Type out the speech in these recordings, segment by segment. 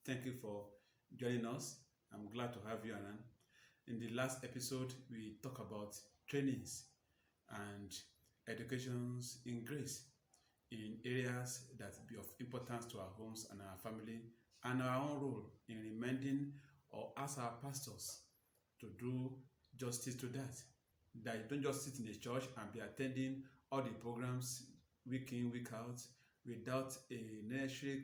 Thank you for joining us. I'm glad to have you, Anan. In the last episode, we talked about trainings and educations in grace in areas that be of importance to our homes and our family and our own role in reminding or ask our pastors to do justice to that. That you don't just sit in the church and be attending all the programs week in, week out without a necessary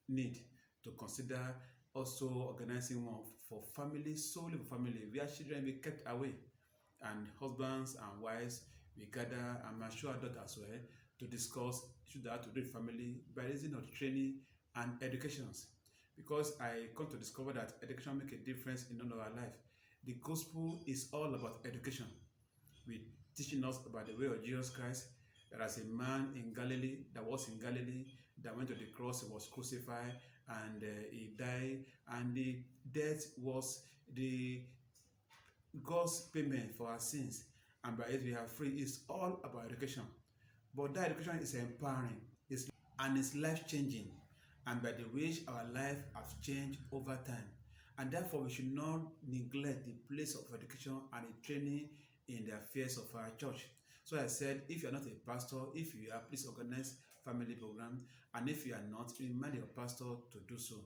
need to consider also organizing one for families, solely for family, where children be kept away and husbands and wives we gather and mature adults as well to discuss issues that have to do with family by reason of training and educations. Because I come to discover that education make a difference in all of our life. The gospel is all about education. We teaching us about the way of Jesus Christ. There is a man in Galilee that was in Galilee that went to the cross, he was crucified, and he died, and the death was the God's payment for our sins, and by it we are free. It's all about education. But that education is empowering, and it's life changing, and by the which our life has changed over time. And therefore, we should not neglect the place of education and the training in the affairs of our church. So I said, if you are not a pastor, if you are, please organize family program, and if you are not, remind your pastor to do so,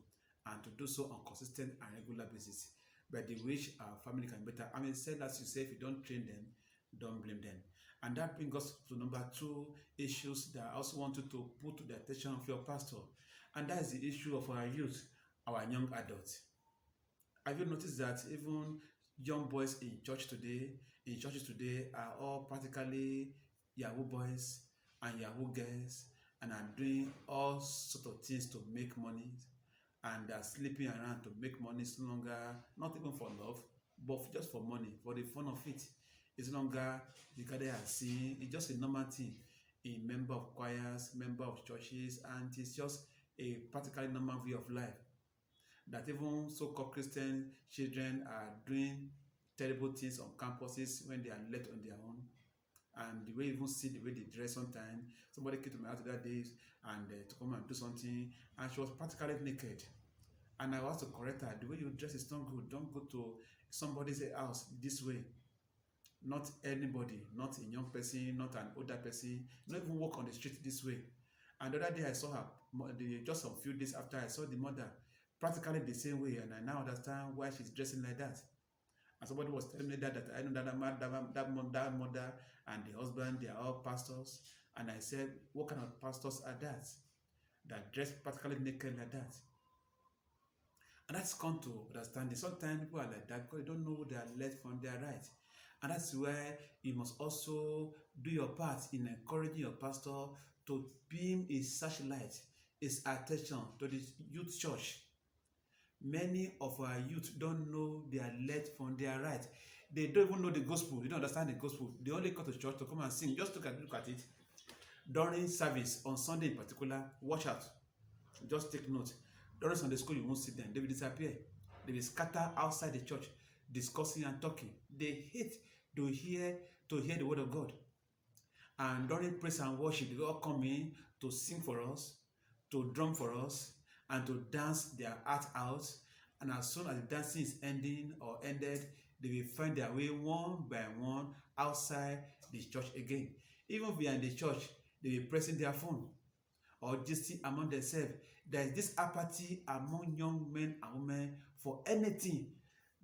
and to do so on consistent and regular basis, by the which our family can be better. I mean, said as you say, if you don't train them, don't blame them. And that brings us to number two issues that I also wanted to put to the attention of your pastor, and that is the issue of our youth, our young adults. Have you noticed that even young boys in churches today are all practically Yahoo boys and Yahoo girls and are doing all sort of things to make money, and are sleeping around to make money. It's no longer, not even for love, but just for money, for the fun of it. It's no longer regarded as sin. It's just a normal thing. A member of choirs, member of churches, and it's just a practically normal way of life. That even so-called Christian children are doing terrible things on campuses when they are left on their own. And the way you even see the way they dress sometimes. Somebody came to my house the other day and to come and do something, and she was practically naked. And I was to correct her, the way you dress is not good. Don't go to somebody's house this way. Not anybody, not a young person, not an older person. Not even walk on the street this way. And the other day I saw her, just a few days after I saw the mother, practically the same way, and I now understand why she's dressing like that. And somebody was telling me that I know that mother and the husband, they are all pastors. And I said, what kind of pastors are that dress practically naked like that? And that's come to understanding. Sometimes people are like that because they don't know their left from their right. And that's where you must also do your part in encouraging your pastor to beam his searchlight, his attention to the youth church. Many of our youth don't know their left from their right. They don't even know the gospel. They don't understand the gospel. They only come to church to come and sing. Just look at it. During service, on Sunday in particular, watch out. Just take note. During Sunday school, you won't see them. They will disappear. They will scatter outside the church, discussing and talking. They hate to hear the word of God. And during praise and worship, they all come in to sing for us, to drum for us, and to dance their heart out. And as soon as the dancing is ending or ended, they will find their way one by one outside the church again. Even if we are in the church, they will be pressing their phone or just among themselves. There is this apathy among young men and women for anything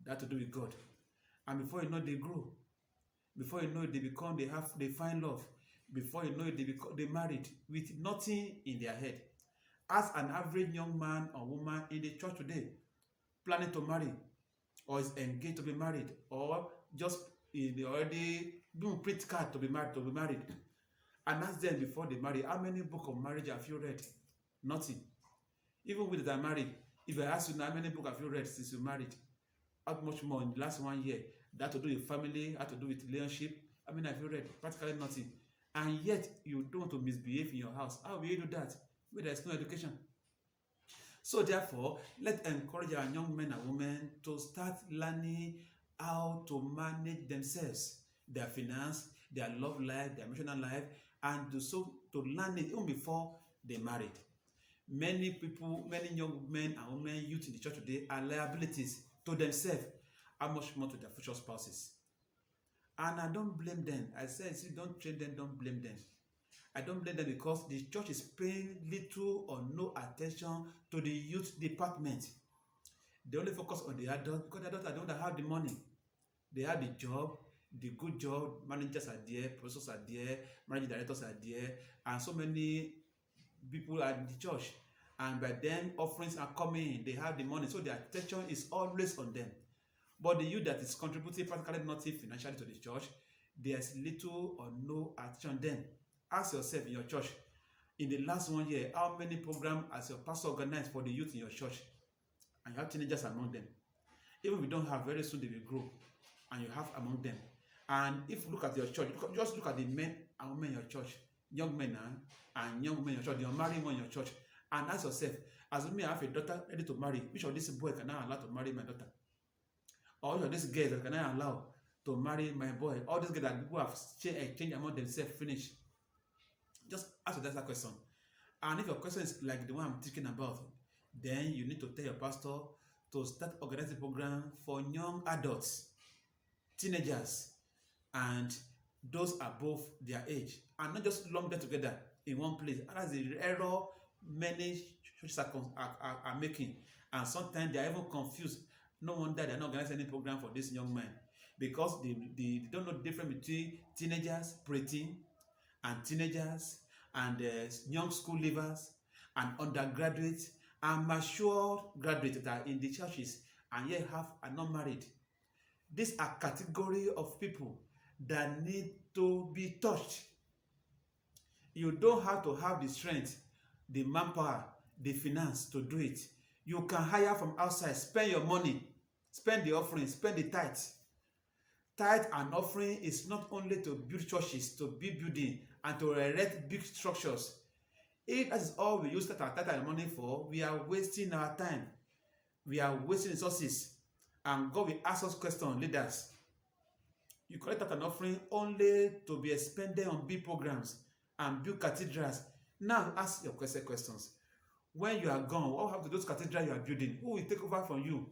that to do with God. And before you know, they grow. Before you know it, they find love. Before you know it, they married with nothing in their head. As an average young man or woman in the church today, planning to marry, or is engaged to be married, or just already doing print card to be married, and ask them before they marry, how many books of marriage have you read? Nothing. Even with that married, if I ask you now, how many books have you read since you married? How much more in the last 1 year? That to do with family, that to do with relationship. How many have you read? Practically nothing. And yet you don't want to misbehave in your house. How will you do that? Where there is no education. So therefore, let's encourage our young men and women to start learning how to manage themselves, their finance, their love life, their emotional life, and to learn it even before they married. Many people, many young men and women, youth in the church today are liabilities to themselves, how much more to their future spouses. And I don't blame them. I said, see, don't train them, don't blame them. I don't blame them because the church is paying little or no attention to the youth department. They only focus on the adults because the adults are the ones that have the money. They have the job, the good job, managers are there, professors are there, managing directors are there, and so many people are in the church. And by then, offerings are coming, they have the money, so the attention is always on them. But the youth that is contributing practically nothing financially to the church, there's little or no attention on them. Ask yourself in your church, in the last 1 year, how many programs has your pastor organized for the youth in your church? And you have teenagers among them. Even if you don't have, very soon they will grow, and you have among them. And if you look at your church, just look at the men and women in your church, young men and young women in your church, the unmarried one in your church, and ask yourself, as me, I have a daughter ready to marry, which of this boy can I allow to marry my daughter? Or which of these girls can I allow to marry my boy? All these girls that people have changed among themselves, finish. Just ask that question. And if your question is like the one I'm thinking about, then you need to tell your pastor to start organizing a program for young adults, teenagers, and those above their age, and not just lump them together in one place. And that's the error many churches are making. And sometimes they are even confused. No wonder they are not organizing any program for this young man, because they don't know the difference between teenagers, preteen, and teenagers, and young school leavers, and undergraduates, and mature graduates that are in the churches and yet are not married. These are category of people that need to be touched. You don't have to have the strength, the manpower, the finance to do it. You can hire from outside, spend your money, spend the offering, spend the tithe. Tithe and offering is not only to build churches, to build building, and to erect big structures. If that is all we use that our tithe and money for, we are wasting our time. We are wasting resources. And God will ask us questions, leaders. You collect that an offering only to be expended on big programs and build cathedrals. Now ask your questions. When you are gone, what will happen to those cathedrals you are building? Who will take over from you?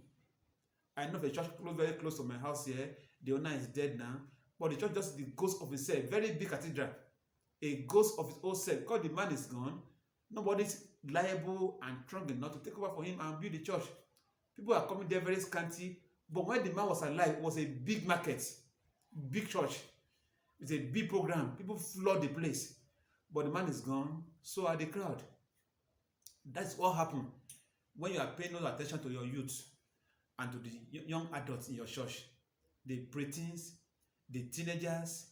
I know the church very close to my house here. The owner is dead now. But the church just the ghost of itself. Very big cathedral. A ghost of its own self. Because the man is gone, nobody's liable and strong enough to take over for him and build the church. People are coming there very scanty. But when the man was alive, it was a big market, big church. It's a big program. People flood the place. But the man is gone, so are the crowd. That's what happened when you are paying no attention to your youth and to the young adults in your church. The preteens, the teenagers,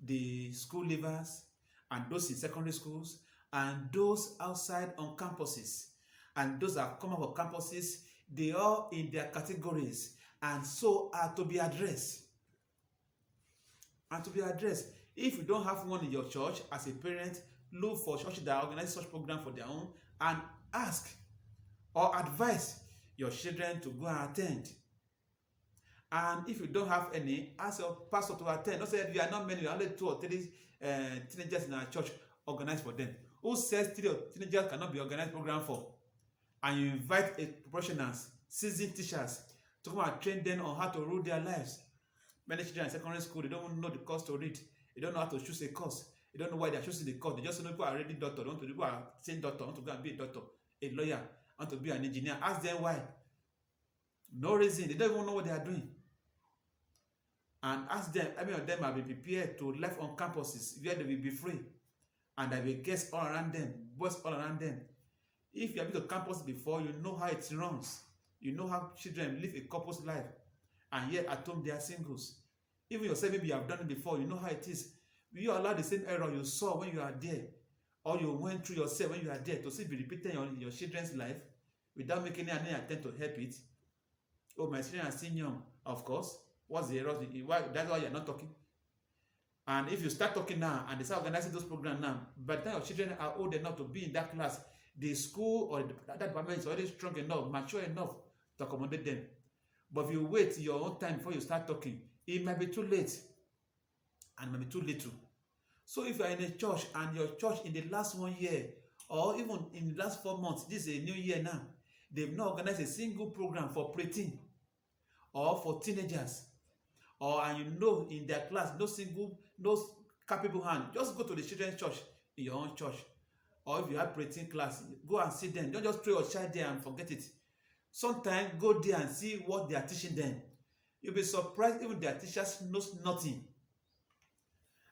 the school leavers, and those in secondary schools, and those outside on campuses, and those that come out of campuses, they are in their categories, and so are to be addressed. And to be addressed. If you don't have one in your church, as a parent, look for churches that organize such program for their own and ask or advise your children to go and attend. And if you don't have any, ask your pastor to attend. Don't say, we are not many, we are only 2 or 3 teenagers in our church, organize for them. Who says 3 teenagers cannot be organized program for? And you invite a professionals, seasoned teachers, to come and train them on how to rule their lives. Many children in secondary school, they don't know the course to read. They don't know how to choose a course. They don't know why they are choosing the course. They just know people are already doctor. They want to people are saying doctor, want to go and be a doctor, a lawyer, want to be an engineer. Ask them why. No reason. They don't even know what they are doing. And ask them, how many of them have been prepared to live on campuses where they will be free. And there will be guests all around them, boys all around them. If you have been to campus before, you know how it runs. You know how children live a couple's life. And yet at home they are singles. Even yourself, maybe you have done it before, you know how it is. Will you allow the same error you saw when you are there, or you went through yourself when you are there, to still be repeating your children's life without making any attempt to help it? Oh, my children are still young. Of course. What's the error? That's why you're not talking. And if you start talking now and they start organizing those programs now, by the time your children are old enough to be in that class, the school or that department is already strong enough, mature enough to accommodate them. But if you wait your own time before you start talking, it might be too late and it might be too little. So if you are in a church and your church in the last 1 year Or even in the last 4 months, this is a new year now, they've not organized a single program for preteen or for teenagers, or and you know in their class no capable hand, just go to the children's church in your own church, or if you have preteen class, go and see them. Don't just throw your child there and forget it. Sometimes go there and see what they are teaching them. You'll be surprised even their teachers knows nothing.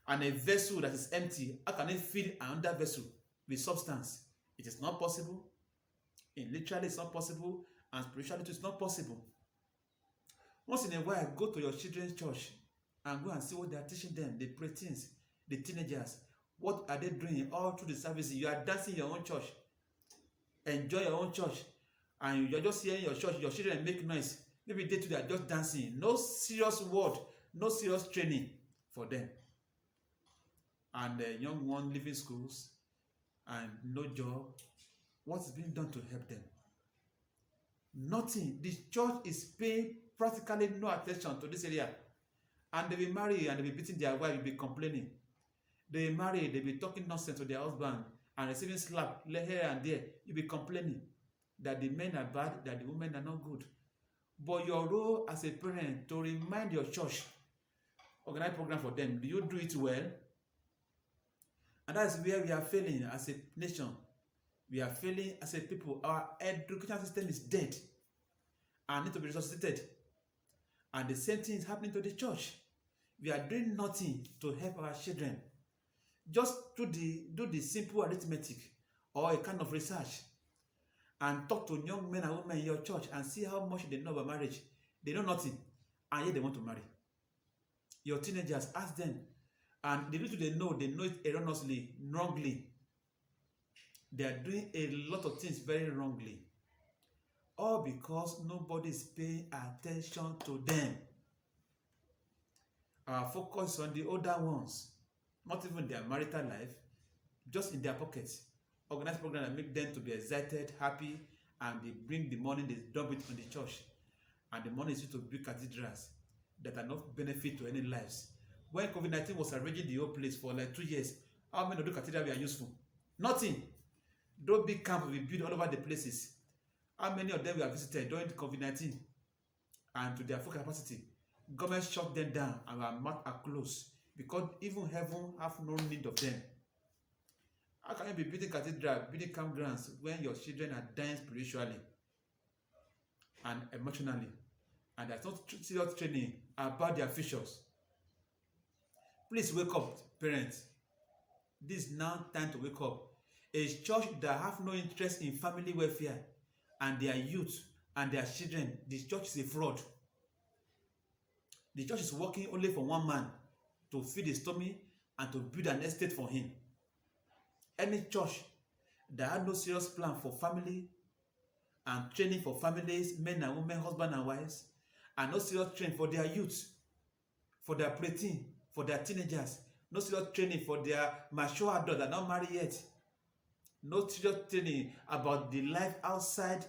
And a vessel that is empty, how can it fill another vessel with substance? It is not possible. In literally it's not possible, and spirituality is not possible. Once in a while, go to your children's church and go and see what they are teaching them, the preteens, the teenagers. What are they doing all through the services? You are dancing in your own church. Enjoy your own church. And you're just hearing your church, your children make noise. Maybe they too, they are just dancing. No serious word, no serious training for them. And the young one leaving schools and no job. What's being done to help them? Nothing. The church is paying practically no attention to this area. And they will marry and they will be beating their wife, will be complaining. They will marry, they will be talking nonsense to their husband and receiving slap here and there. You'll be complaining that the men are bad, that the women are not good. But your role as a parent to remind your church, organize program for them. Do you do it well? And that's where we are failing as a nation. We are failing as a people. Our education system is dead and need to be resuscitated. And the same thing is happening to the church. We are doing nothing to help our children. Just do the simple arithmetic or a kind of research and talk to young men and women in your church and see how much they know about marriage. They know nothing, and yet they want to marry. Your teenagers, ask them, and the little they know it erroneously, wrongly. They are doing a lot of things very wrongly. All because nobody is paying attention to them. Our focus on the older ones, not even their marital life, just in their pockets. Organize programs that make them to be excited, happy, and they bring the money, they dump it on the church. And the money is used to build cathedrals that are not benefit to any lives. When COVID-19 was arranging the whole place for like 2 years, how many of those cathedrals were useful? Nothing. Those big camps will be built all over the places. How many of them were visited during COVID-19 and to their full capacity? Government shut them down and our mouths are closed because even heaven have no need of them. How can you be building cathedrals, building campgrounds when your children are dying spiritually and emotionally, and there's no serious training about their futures? Please wake up, parents. This is now time to wake up. A church that have no interest in family welfare and their youth and their children, this church is a fraud. The church is working only for one man to feed his tummy and to build an estate for him. Any church that had no serious plan for family and training for families, men and women, husband and wives, and no serious training for their youth, for their preteen, for their teenagers, no serious training for their mature adults that are not married yet, no serious training about the life outside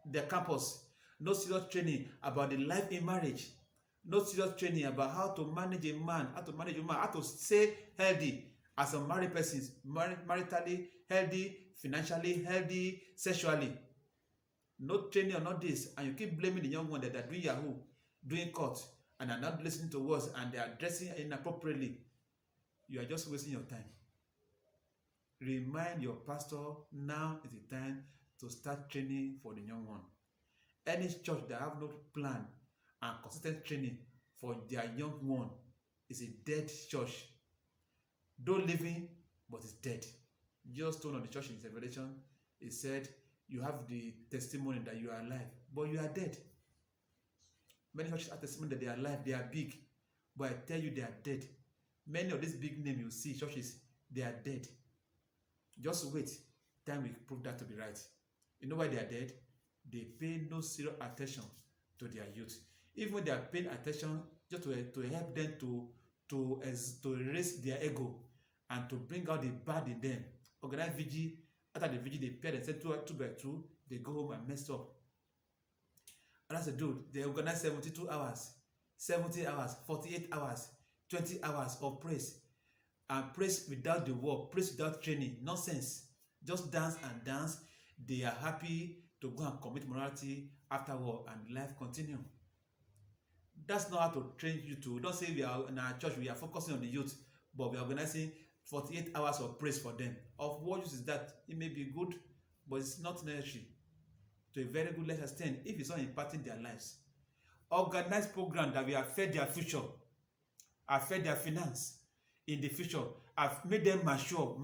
their campus, no serious training about the life in marriage, no serious training about how to manage a man, how to manage a woman, how to stay healthy as a married person, maritally healthy, financially healthy, sexually. No training on all this, and you keep blaming the young one that are doing Yahoo, doing court, and are not listening to words, and they are dressing inappropriately. You are just wasting your time. Remind your pastor, now is the time to start training for the young one. Any church that have no plan and consistent training for their young one is a dead church. Though living, but it's dead. Jesus told on the church in his Revelation, he said, you have the testimony that you are alive, but you are dead. Many churches have testimony that they are alive, they are big, but I tell you they are dead. Many of these big names you see, churches, they are dead. Just wait, time will prove that to be right. You know why they are dead? They pay no serious attention to their youth. Even when they are paying attention just to help them to raise their ego and to bring out the bad in them. Organize vigil. After the vigil, they pair themselves two by two. They go home and mess up. And that's a dude. They organize 72 hours, 70 hours, 48 hours, 20 hours of praise. And praise without the work, praise without training. Nonsense. just dance and dance. They are happy to go and commit morality afterward and life continue. That's not how to train you to. Don't say we are in our church, we are focusing on the youth, but we are organizing 48 hours of praise for them. Of what use is that? It may be good, but it's not necessary to a very good less extent if it's not impacting their lives. Organize program that will affect their future, affect their finance in the future, have made them mature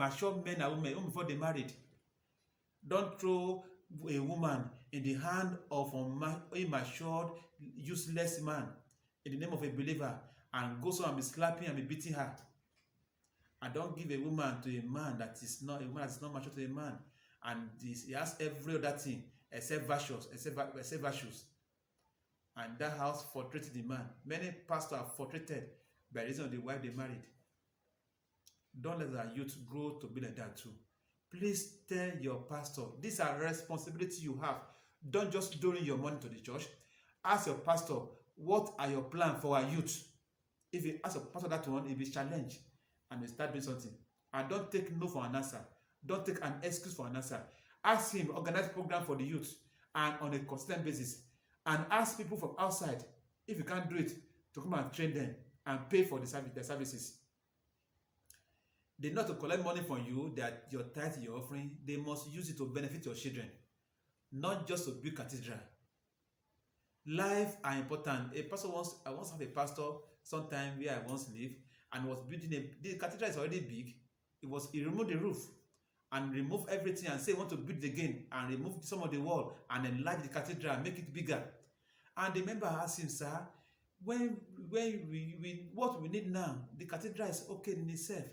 men and women even before they married. Don't throw a woman in the hand of an immature, useless man in the name of a believer and go so and be slapping and be beating her. And don't give a woman to a man that is not a woman that is not mature to a man, and he has every other thing except virtues, and that house frustrated the man. Many pastors are frustrated by reason of the wife they married. Don't let our youth grow to be like that too. Please tell your pastor, these are responsibility you have. Don't just donate your money to the church. Ask your pastor, what are your plans for our youth? If you ask your pastor that one, it will be challenged and they start doing something. And don't take no for an answer. Don't take an excuse for an answer. Ask him, organize program for the youth and on a consistent basis. And ask people from outside, if you can't do it, to come and train them and pay for their services. They not to collect money from you, that your tithe, your offering, they must use it to benefit your children, not just to build cathedral. Life are important. I once have a pastor sometime where I once lived and was building the cathedral is already big. He removed the roof and removed everything and say he want to build again and remove some of the wall and enlarge the cathedral and make it bigger. And the member asked him, sir, when we what we need now, the cathedral is okay in itself.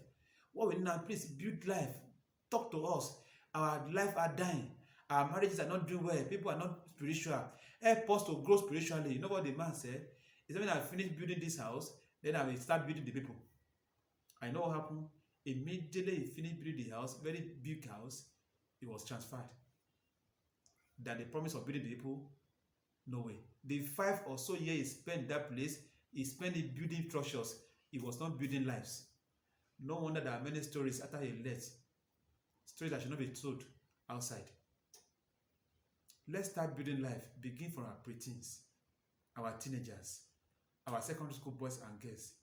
What we need now, please build life. Talk to us. Our life are dying. Our marriages are not doing well. People are not spiritual. Help us to grow spiritually. You know what the man said? He said, when I finish building this house, then I will start building the people. I know what happened. Immediately he finished building the house, very big house, he was transferred. That the promise of building the people, no way. The 5 or so years he spent in that place, he spent it building structures. He was not building lives. No wonder there are many stories after he left. Stories that should not be told outside. Let's start building life. Begin from our preteens, our teenagers, our secondary school boys and girls.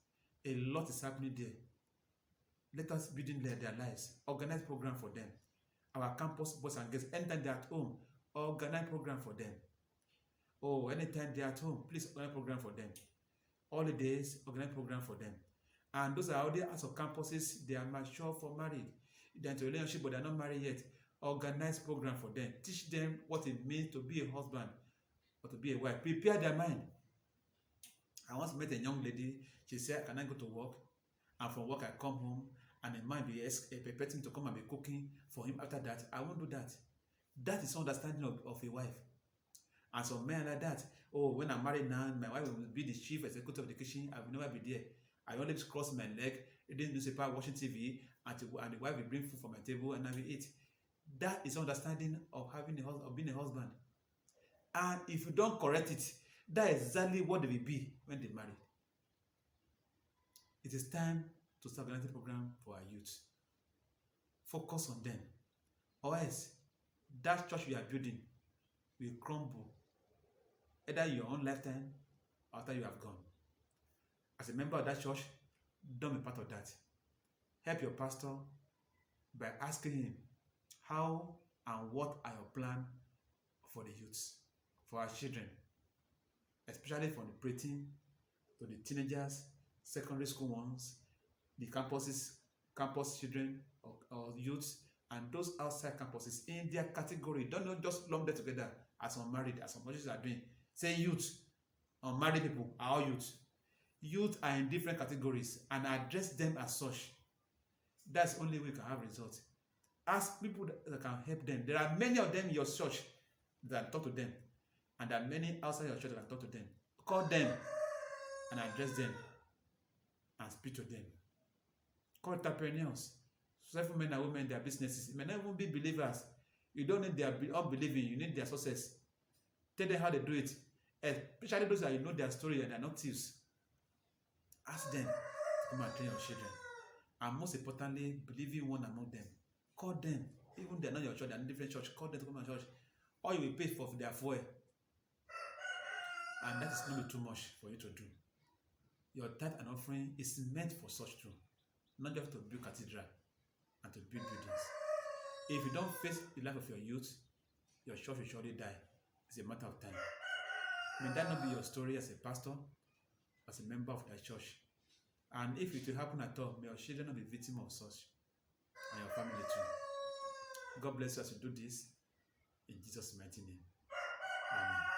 A lot is happening there. Let us build in their lives. Organize program for them. Our campus boys and girls, anytime they're at home, organize program for them. Oh, anytime they're at home, please organize program for them. Holidays, organize program for them. And those are already as of campuses, they are mature for marriage. They're into a relationship, but they're not married yet. Organize program for them. Teach them what it means to be a husband or to be a wife. Prepare their mind. I once met a young lady. She said, can I go to work? And from work, I come home, and a man be expecting to come and be cooking for him after that. I won't do that. That is understanding of a wife. And some men like that. Oh, when I'm married now, my wife will be the chief executive of the kitchen. I will never be there. I always cross my leg, reading newspaper, watching TV, and the wife will bring food for my table and I will eat. That is understanding of being a husband. And if you don't correct it, that is exactly what they will be when they marry. It is time to start organizing a program for our youth. Focus on them. Or else, that church we are building will crumble, either in your own lifetime or after you have gone. As a member of that church, don't be part of that. Help your pastor by asking him, how and what are your plans for the youths, for our children, especially from the preteen to the teenagers, secondary school ones, the campus children or youths, and those outside campuses in their category. Don't just lump them together as unmarried, as some churches are doing. Say youth, unmarried people are all youth. Youth are in different categories and address them as such. That's the only way you can have results. Ask people that can help them. There are many of them in your church that talk to them, and there are many outside your church that talk to them. Call them and address them and speak to them. Call entrepreneurs, successful men and women, their businesses. It may not even be believers. You don't need their unbelieving, you need their success. Tell them how they do it. Especially those that you know their story and they're not thieves. Ask them to come and train your children. And most importantly, believe in one among them. Call them even they're not your church, they're in different church, call them to come to church. All you will pay for their fuel. And that is not too much for you to do. Your tithe and offering is meant for such too, not just to build cathedral and to build buildings. If you don't face the life of your youth, your church will surely die. It's a matter of time. May that not be your story as a pastor, as a member of that church. And if it will happen at all, may your children not be victim of such, and your family too. God bless you as you do this, in Jesus' mighty name. Amen.